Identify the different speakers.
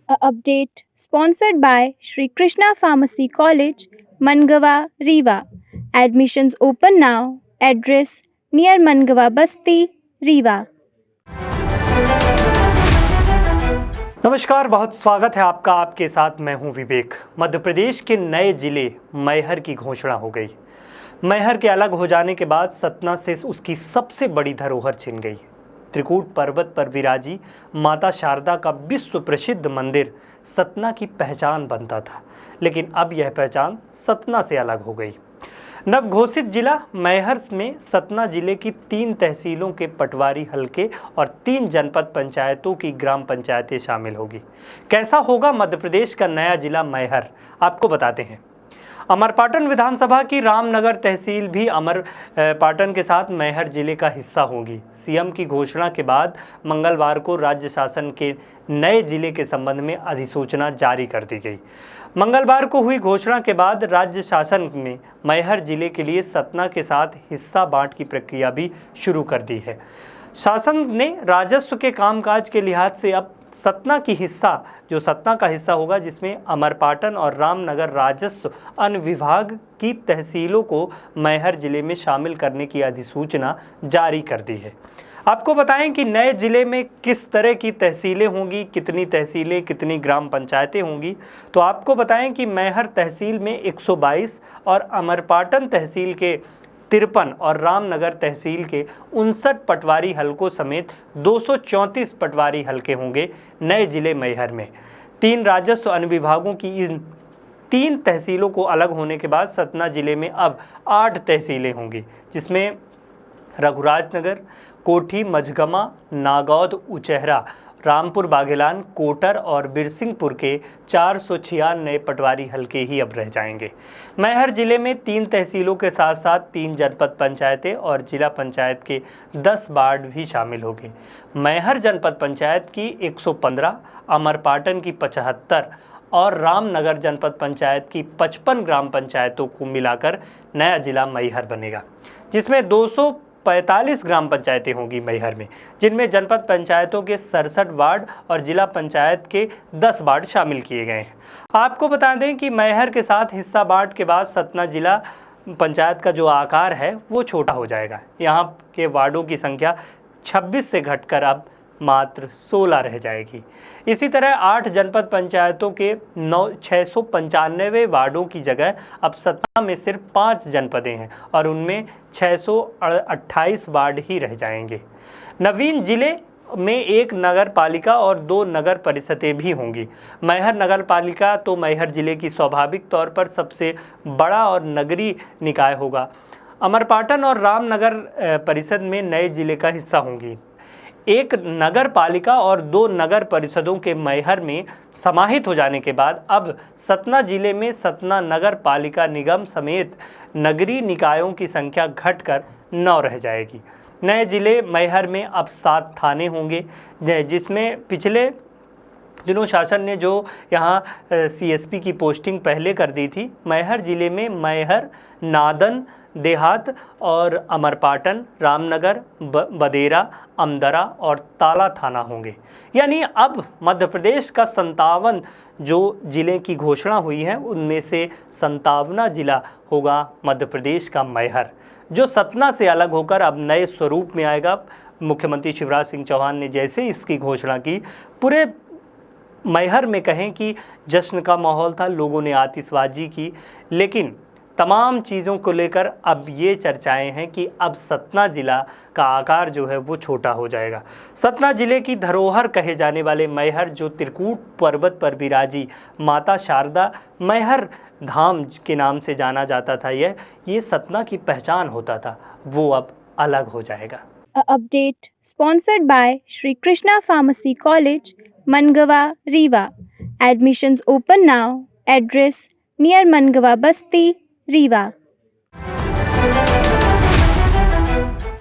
Speaker 1: A update sponsored by Sri Krishna Pharmacy College, Mangawa, Rewa. Admissions open now. Address near Mangawa Basti, Rewa.
Speaker 2: नमस्कार, बहुत स्वागत है आपका। आपके साथ मैं हूं विवेक। मध्य प्रदेश के नए जिले मैहर की घोषणा हो गई। मैहर के अलग हो जाने के बाद सतना से उसकी सबसे बड़ी धरोहर छिन गई। त्रिकूट पर्वत पर विराजी माता शारदा का विश्व प्रसिद्ध मंदिर सतना की पहचान बनता था, लेकिन अब यह पहचान सतना से अलग हो गई। नवघोषित जिला मैहर में सतना जिले की 3 तहसीलों के पटवारी हलके और 3 जनपद पंचायतों की ग्राम पंचायतें शामिल होगी। कैसा होगा मध्य प्रदेश का नया जिला मैहर, आपको बताते हैं। अमरपाटन विधानसभा की रामनगर तहसील भी अमरपाटन के साथ मैहर जिले का हिस्सा होगी। सीएम की घोषणा के बाद मंगलवार को राज्य शासन के नए जिले के संबंध में अधिसूचना जारी कर दी गई। मंगलवार को हुई घोषणा के बाद राज्य शासन ने मैहर जिले के लिए सतना के साथ हिस्सा बांट की प्रक्रिया भी शुरू कर दी है। शासन ने राजस्व के कामकाज के लिहाज से अब सतना का हिस्सा होगा, जिसमें अमरपाटन और रामनगर राजस्व अनुविभाग की तहसीलों को मैहर जिले में शामिल करने की अधिसूचना जारी कर दी है। आपको बताएं कि नए जिले में किस तरह की तहसीलें होंगी, कितनी तहसीलें, कितनी ग्राम पंचायतें होंगी। तो आपको बताएं कि मैहर तहसील में 122 और अमरपाटन तहसील के 53 और रामनगर तहसील के 59 पटवारी हलकों समेत 234 पटवारी हलके होंगे नए जिले मैहर में। 3 राजस्व अनुविभागों की इन 3 तहसीलों को अलग होने के बाद सतना जिले में अब 8 तहसीलें होंगी, जिसमें रघुराजनगर, कोठी, मझगमा, नागौद, उचेहरा, रामपुर बागेलान, कोटर और बिरसिंहपुर के 496 नए पटवारी हलके ही अब रह जाएंगे। मैहर जिले में 3 तहसीलों के साथ साथ 3 जनपद पंचायतें और जिला पंचायत के 10 वार्ड भी शामिल होंगे। मैहर जनपद पंचायत की 115, अमरपाटन की 75 और रामनगर जनपद पंचायत की 55 ग्राम पंचायतों को मिलाकर नया जिला मैहर बनेगा, जिसमें 245 ग्राम पंचायतें होंगी मैहर में, जिनमें जनपद पंचायतों के 67 वार्ड और जिला पंचायत के 10 वार्ड शामिल किए गए हैं। आपको बता दें कि मैहर के साथ हिस्सा बांट के बाद सतना जिला पंचायत का जो आकार है वो छोटा हो जाएगा। यहाँ के वार्डों की संख्या 26 से घटकर अब मात्र 16 रह जाएगी। इसी तरह 8 जनपद पंचायतों के 695 वार्डों की जगह अब सतना में सिर्फ 5 जनपदें हैं और उनमें 628 वार्ड ही रह जाएंगे। नवीन जिले में 1 नगर पालिका और 2 नगर परिषदें भी होंगी। मैहर नगर पालिका तो मैहर जिले की स्वाभाविक तौर पर सबसे बड़ा और नगरीय निकाय होगा। अमरपाटन और रामनगर परिषद में नए जिले का हिस्सा होंगी। 1 नगर पालिका और 2 नगर परिषदों के मैहर में समाहित हो जाने के बाद अब सतना जिले में सतना नगर पालिका निगम समेत नगरीय निकायों की संख्या घटकर 9 रह जाएगी। नए जिले मैहर में अब 7 थाने होंगे, जिसमें पिछले दिनों शासन ने जो यहाँ सीएसपी की पोस्टिंग पहले कर दी थी। मैहर जिले में मैहर, नादन देहात और अमरपाटन, रामनगर, बदेरा, अमदरा और ताला थाना होंगे। यानी अब मध्य प्रदेश का 57 जो जिले की घोषणा हुई है, उनमें से 57वां जिला होगा मध्य प्रदेश का मैहर, जो सतना से अलग होकर अब नए स्वरूप में आएगा। मुख्यमंत्री शिवराज सिंह चौहान ने जैसे इसकी घोषणा की, पूरे मैहर में कहें कि जश्न का माहौल था, लोगों ने आतिशबाजी की, लेकिन तमाम चीज़ों को लेकर अब ये चर्चाएं हैं कि अब सतना जिला का आकार जो है वो छोटा हो जाएगा। सतना जिले की धरोहर कहे जाने वाले मैहर, जो त्रिकूट पर्वत पर विराजी माता शारदा मैहर धाम के नाम से जाना जाता था, ये सतना की पहचान होता था, वो अब अलग हो जाएगा।
Speaker 1: Update sponsored by Shri Krishna pharmacy college, Mangawan, Rewa. Admissions open now. Address near Mangawa Basti, Rewa.